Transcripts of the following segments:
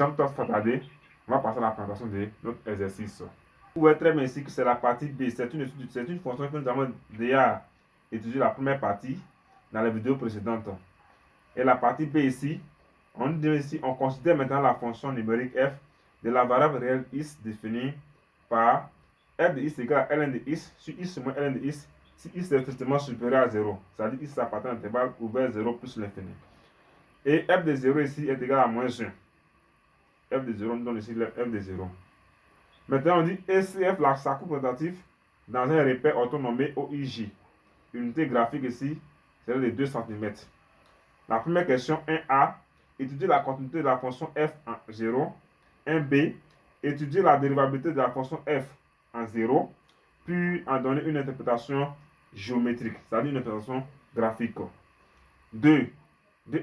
sans trop tarder, on va passer à la présentation de notre exercice. Vous voyez très bien ici que c'est la partie B. C'est une fonction que nous avons déjà étudiée la première partie dans la vidéo précédente. Et la partie B ici, on considère maintenant la fonction numérique f de la variable réelle x définie par f de x égale à ln de x sur x moins ln de x si x est strictement supérieur à 0. C'est-à-dire x appartient à l'intervalle ouvert 0 plus l'infini. Et f de 0 ici est égal à moins 1. F de 0 nous donne ici le f de 0. Maintenant, on dit ECF, sa coupe rotative dans un repère orthonommé OIJ. Unité graphique ici, c'est de 2 cm. La première question, 1A, étudier la continuité de la fonction f en 0. 1B, étudier la dérivabilité de la fonction f en 0, puis en donner une interprétation géométrique, c'est-à-dire une interprétation graphique. 2A,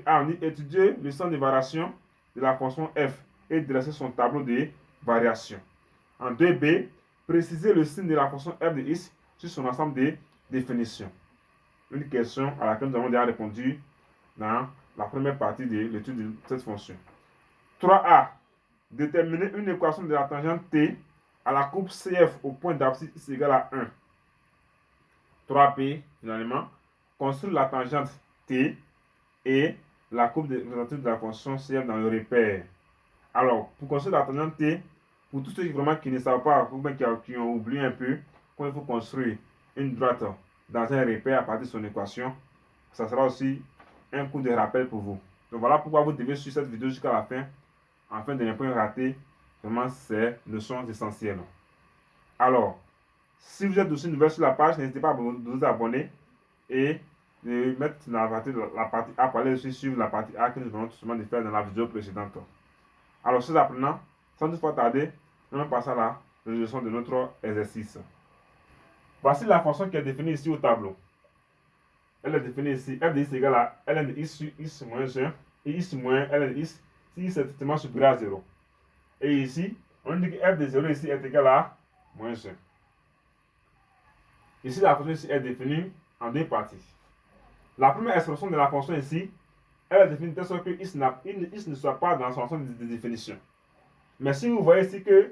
on dit étudier le sens de variation de la fonction f et dresser son tableau de variation. En 2B, préciser le signe de la fonction f de x sur son ensemble de définitions. Une question à laquelle nous avons déjà répondu dans la première partie de l'étude de cette fonction. 3A, déterminer une équation de la tangente t à la courbe CF au point d'abscisse x égale à 1. 3B, finalement, construire la tangente t et la courbe de la fonction CF dans le repère. Alors, pour construire la tangente t, pour tous ceux qui ne savent pas, ou bien qui ont oublié un peu, quand il faut construire une droite dans un repère à partir de son équation, ça sera aussi un coup de rappel pour vous. Donc voilà pourquoi vous devez suivre cette vidéo jusqu'à la fin, afin de ne pas rater vraiment ces leçons essentielles. Alors, si vous êtes aussi nouveau sur la page, n'hésitez pas à vous abonner et de mettre la partie A pour aller aussi suivre la partie A que nous venons tout simplement de faire dans la vidéo précédente. Alors, chers apprenants, sans plus tarder, nous allons passer à la résolution de notre exercice. Voici la fonction qui est définie ici au tableau. Elle est définie ici, f de x égale à ln de x sur x moins 1 et x moins ln de x si x est strictement supérieur à 0. Et ici, on dit que f de 0 ici est égal à moins 1. Ici, la fonction ici est définie en deux parties. La première expression de la fonction ici, elle est définie de telle sorte que x ne soit pas dans son ensemble de définition. Mais si vous voyez ici qu'il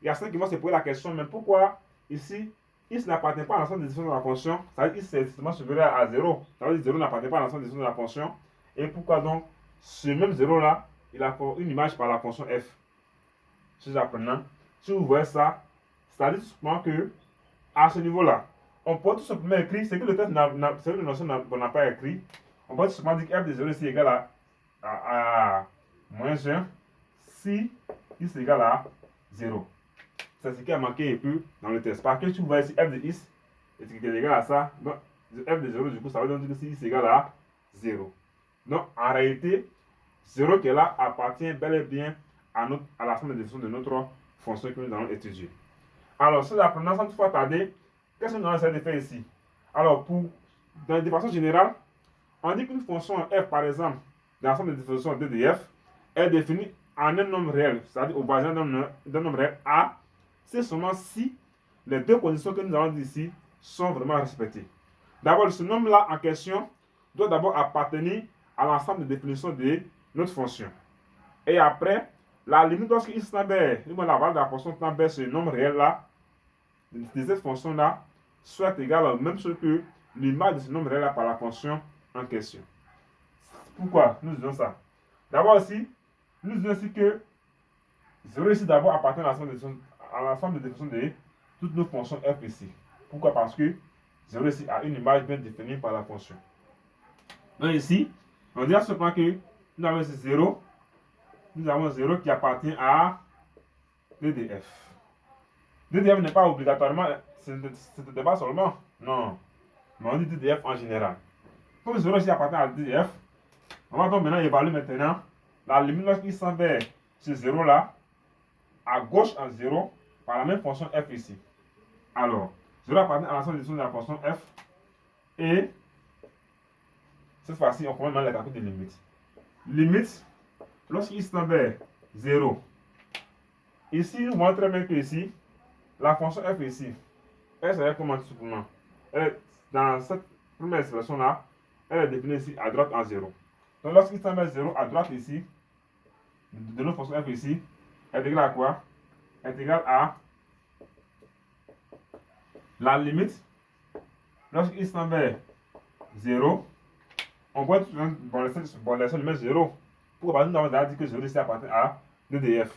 y a certains qui vont se poser la question, mais pourquoi ici, x n'appartient pas à l'ensemble des définitions de la fonction, c'est-à-dire x est strictement supérieur à 0, c'est-à-dire 0 n'appartient pas à l'ensemble des définitions de la fonction, et pourquoi donc ce même 0-là, il a une image par la fonction f. Chers apprenants, si vous voyez ça, c'est-à-dire tout simplement que, à ce niveau-là, on peut tout simplement écrire, c'est que le texte c'est une notion qu'on n'a pas écrit, on peut tout simplement dire que f de 0 ici est égal à moins 1 si x est égal à 0. C'est ce qui a manqué un peu dans le test. Parce que si vous voyez ici f de x est égal à ça, donc f de 0 du coup ça veut dire que si x est égal à 0. Donc en réalité, 0 qui est là appartient bel et bien à la somme de définition de notre fonction que nous allons étudier. Alors, si apprenons sans toutefois tarder, qu'est-ce que nous allons essayer de faire ici? Alors, de façon générale, on dit qu'une fonction f, par exemple, dans l'ensemble de définitions d de f, est définie en un nombre réel, c'est-à-dire au voisin d'un nombre réel a, c'est seulement si les deux conditions que nous avons dit ici sont vraiment respectées. D'abord, ce nombre-là en question doit d'abord appartenir à l'ensemble de définitions de notre fonction. Et après, la limite lorsque x tend vers, la valeur de la fonction tend vers ce nombre réel-là, de cette fonction-là, soit égale à la même chose que l'image de ce nombre réel-là par la fonction en question. Pourquoi nous disons ça? D'abord aussi, nous disons aussi que 0 ici d'abord appartient à l'ensemble de définitions de toutes nos fonctions f ici. Pourquoi? Parce que 0 ici a une image bien définie par la fonction. Donc ici, on dit à ce point que nous avons ici 0, nous avons 0 qui appartient à d de f. d de f n'est pas obligatoirement, ce n'était pas seulement, non, mais on dit d de f en général. Comme 0 ici appartient à d de f, on va donc maintenant évaluer maintenant la limite lorsqu'il s'en vers ce 0 là, à gauche en 0, par la même fonction f ici. Alors, 0 appartient à l'ensemble des définitions de la fonction f, et cette fois-ci, on commence maintenant les calculs de limite. Limite, lorsqu'il s'en vers 0, ici, nous voyons très bien que ici, la fonction f ici, elle serait comment tout simplement? Dans cette première expression-là, elle est définie ici à droite en 0. Donc lorsqu'il s'en met 0 à droite ici, de notre fonction f ici est égal à quoi? Est égal à la limite lorsque x tend vers 0. On voit bon, les seuls mettre 0. Pourquoi? Parce que nous avons déjà dit que 0 ici appartient à 2df.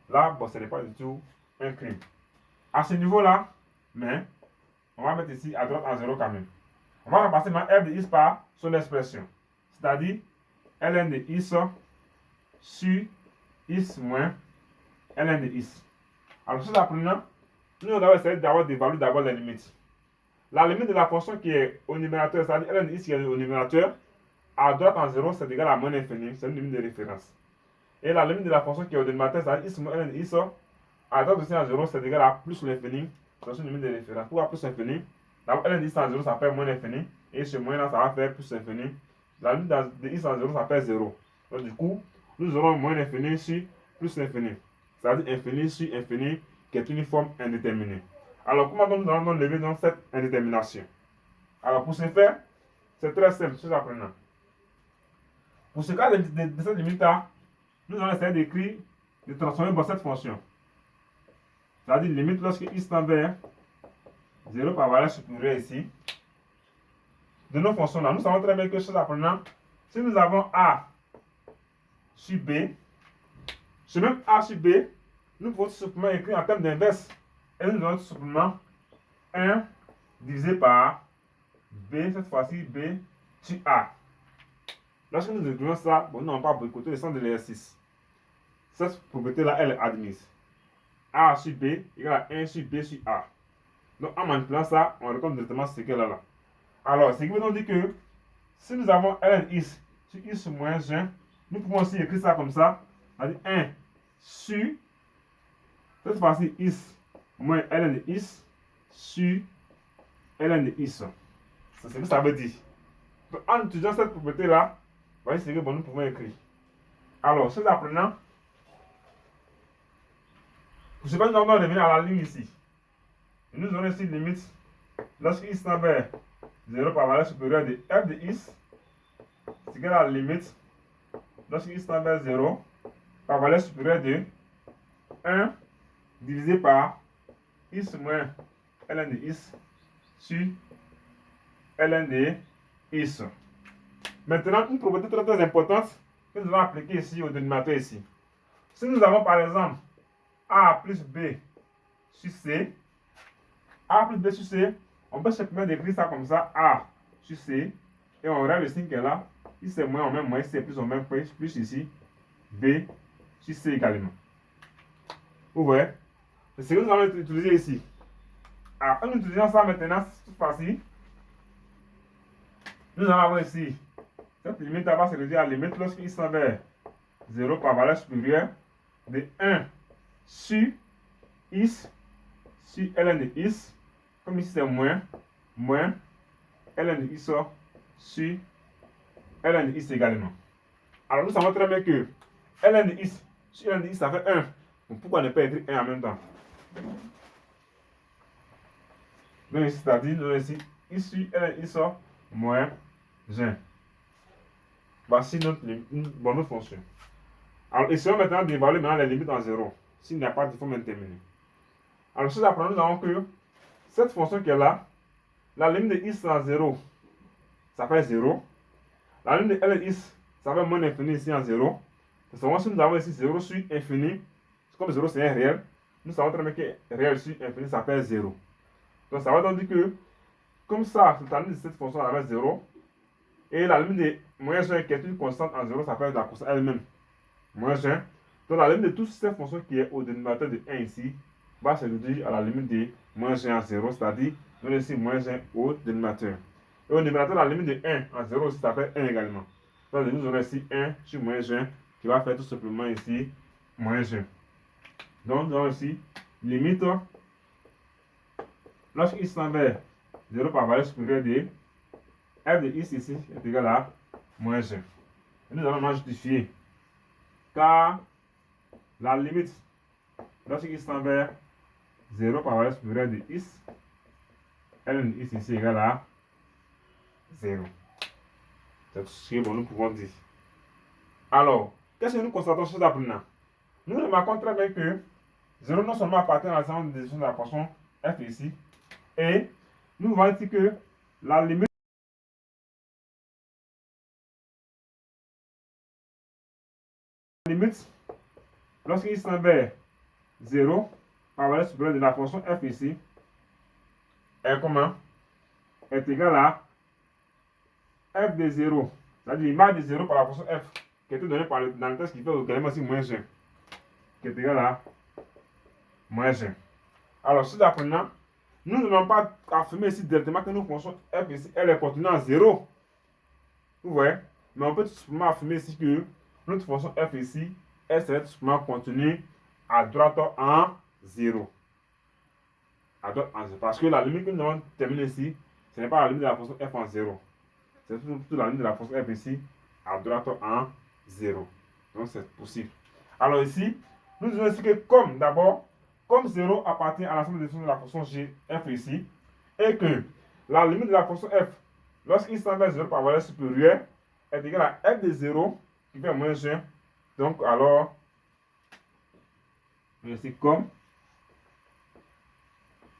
Là, bon, ce n'est pas du tout un crime. À ce niveau-là, mais on va mettre ici à droite en 0 quand même. On va remplacer maintenant f de x par son expression. C'est-à-dire ln de x sur x moins ln de x. Alors, chose apprenant, nous allons essayer d'avoir d'évaluer d'abord les limites. La limite de la fonction qui est au numérateur, c'est-à-dire ln de x qui est au numérateur, à droite en 0, c'est égal à moins l'infini, c'est une limite de référence. Et la limite de la fonction qui est au dénominateur, c'est-à-dire x moins ln de x, à droite aussi en 0, c'est égal à plus l'infini, c'est une limite de référence. Pourquoi plus l'infini? D'abord, ln de x en 0, ça fait moins l'infini, et ce moins là, ça va faire plus l'infini. La limite de x en 0, ça fait 0. Donc du coup, nous aurons moins l'infini sur plus l'infini. C'est-à-dire infini sur infini, qui est une forme indéterminée. Alors, comment nous allons lever dans cette indétermination? Alors, pour ce faire, c'est très simple, c'est apprenant. Pour ce cas de cette limite-là, nous allons essayer d'écrire, de transformer dans cette fonction. C'est-à-dire limite lorsque x tend vers 0 par valeur supérieure ici. De nos fonctions là, nous savons très bien que chose apprenant, si nous avons a sur b, ce même a sur b, nous pouvons tout simplement écrire en termes d'inverse. Et nous avons tout simplement 1 divisé par b, cette fois-ci b sur a. Lorsque nous écrivons ça, bon, nous n'avons pas boycotté le sens de l'exercice. Cette propriété-là, elle est admise. A sur B égale à 1 sur B sur A. Donc, en manipulant ça, on retrouve directement ce qu'elle a là. Alors, ce qui veut donc dire que si nous avons ln x sur x moins 1, nous pouvons aussi écrire ça comme ça. C'est-à-dire 1 sur, cette fois-ci, x moins ln de x sur ln de x. C'est ce que ça veut dire. Donc, en utilisant cette propriété-là, voyez ce que nous pouvons écrire. Alors, ces apprenants, pour ce que nous allons revenir à la ligne ici. Nous aurons ici limite lorsque x tend vers 0 par valeur supérieure de f de x, c'est égal à la limite lorsque x tend vers 0 par valeur supérieure de 1 divisé par x moins ln de x sur ln de x. Maintenant, une propriété très très importante que nous allons appliquer ici au dénominateur ici. Si nous avons par exemple a plus b sur c, a plus b sur c, on peut simplement décrire ça comme ça, a sur c, et on regarde le signe qui est là, si c'est moins, on met moins, si c'est plus, on met plus ici, b sur c également. Vous voyez? C'est ce que nous allons utiliser ici. Alors, en utilisant ça maintenant, cette fois-ci, nous allons avoir ici, cette limite va se réduire à la limite lorsqu'il s'en vers 0 par valeur supérieure de 1 sur x sur ln de x, comme ici c'est moins ln de x sur ln de x également. Alors nous savons très bien que ln de x sur ln de x ça fait 1. Donc pourquoi ne pas écrire 1 en même temps? Donc ici, c'est-à-dire, nous avons ici x sur ln de x moins 1. Voici notre bonne fonction. Alors essayons maintenant d'évaluer les limites en 0, s'il n'y a pas de forme indéterminée. Alors, si nous apprenons, nous avons que cette fonction qui est là, la limite de x en 0, ça fait 0. La limite de ln x, ça fait moins l'infini ici en 0. Nous savons si nous avons ici 0 sur infini, comme 0 c'est un réel, nous savons très bien que réel sur infini, ça fait 0. Donc, ça va donc dire que, comme ça, la limite de cette fonction, elle fait 0. Et la limite de moins 1 qui est une constante en 0, ça fait la constante elle-même. Moins 1. Donc, la limite de toute cette fonction qui est au dénominateur de 1 ici, va se réduire à la limite de moins 1 en 0, c'est-à-dire nous ici moins 1 au dénominateur. Et au numérateur, la limite de 1 en 0 aussi, ça fait 1 également. Donc nous aurons ici 1 sur moins 1 qui va faire tout simplement ici moins 1. Donc nous avons ici limite lorsque x tend vers 0 par valeur supérieure de f de x ici est égal à moins 1. Et nous allons maintenant justifier car la limite lorsque x tend vers 0 par valeur supérieure de x, ln de x ici égale à 0. C'est tout ce que nous pouvons dire. Alors, qu'est-ce que nous constatons chez l'apprenant? Nous remarquons très bien que 0 non seulement appartient à l'ensemble des définitions de la fonction f ici, et nous voyons ici que la limite lorsqu'il s'en vers 0 par valeur supérieure de la fonction f ici est comment? Est égal à f de 0, c'est-à-dire l'image de 0 par la fonction f qui est donnée dans le test qui fait également aussi moins 1, qui est égal à moins 1. Alors, si apprenant, nous ne devons pas affirmer ici directement que notre fonction f ici, elle est contenue en 0. Vous voyez? Mais on peut tout simplement affirmer ici que notre fonction f ici, elle serait tout simplement contenue à droite en 0. À droite en 0. Parce que la limite que nous devons terminer ici, ce n'est pas la limite de la fonction f en 0. C'est plutôt la limite de la fonction f ici, à droite en 0. Donc c'est possible. Alors ici, nous disons ici que comme d'abord, comme 0 appartient à l'ensemble des fonctions de la fonction g f ici, et que la limite de la fonction f, lorsqu'il s'en vers 0 par valeur supérieure, est égale à f de 0, qui fait moins 1. Donc alors, ici comme,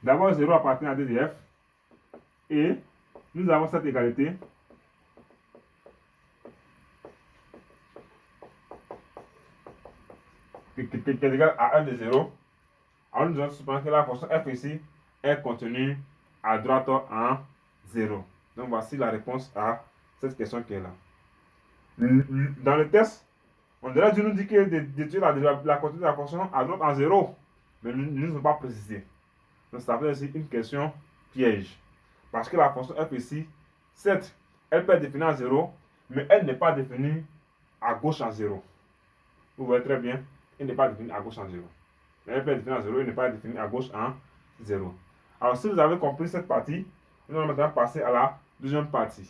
d'abord 0 appartient à d de f, et nous avons cette égalité qui est égale à f de 0. Alors nous devons supposer que la fonction f ici est contenue à droite en 0. Donc voici la réponse à cette question qui est là. Dans le test, on dirait Dieu nous dit que d'étudier la contenue de la fonction à droite en 0. Mais nous ne sommes pas précisés. Donc ça veut dire aussi une question piège. Parce que la fonction f ici, certes, elle peut être définie en 0, mais elle n'est pas définie à gauche en 0. Vous voyez très bien, elle n'est pas définie à gauche en 0. Elle peut être définie en 0, elle n'est pas définie à gauche en 0. Alors si vous avez compris cette partie, nous allons maintenant passer à la deuxième partie.